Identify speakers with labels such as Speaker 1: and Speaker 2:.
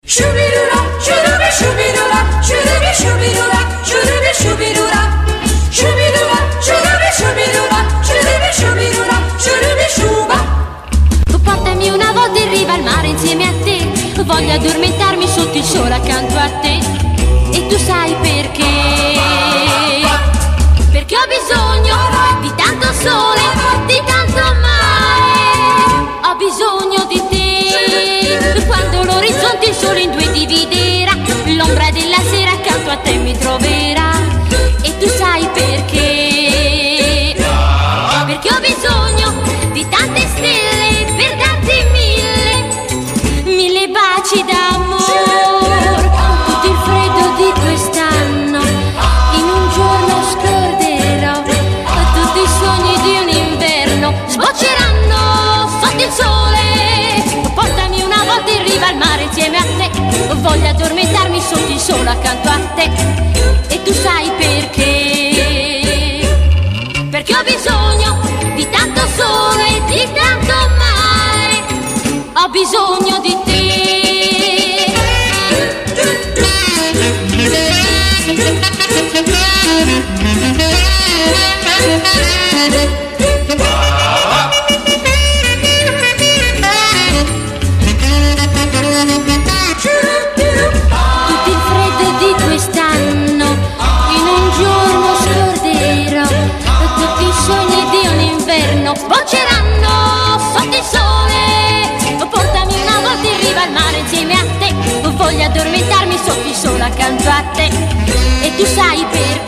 Speaker 1: Shubidura, shurubi shubidura, shurubi shubidura, shurubi shubidura. Shubidura, shurubi shubidura, shurubi shubidura, shurubi shuba.
Speaker 2: Portami una volta in riva al mare insieme a te, voglio addormentarmi sotto il sole accanto a te. E tu sai perché? Perché ho bisogno di tanto sole, di tanto mare. Ho bisogno di te, quando l'orizzonte il sole in due dividerà, l'ombra della sera accanto a te mi troverà. E tu sai perché? Perché ho bisogno di tante stelle per darti mille baci d'amore. Tutto il freddo di quest'anno in un giorno scorderò, tutti i sogni di un inverno sbocceranno sotto il sole. Portami una volta in riva al mare insieme a te, voglio addormentarmi sotto il sole accanto a te. E tu sai perché? Perché ho bisogno di tanto sole e di tanto mare. Ho bisogno di te. Tutto il freddo di quest'anno in un giorno scorderò, tutti i sogni di un inverno sbocceranno sotto il sole. Portami una volta in riva al mare insieme a te, voglio addormentarmi sotto il sole accanto a te. E tu sai perché?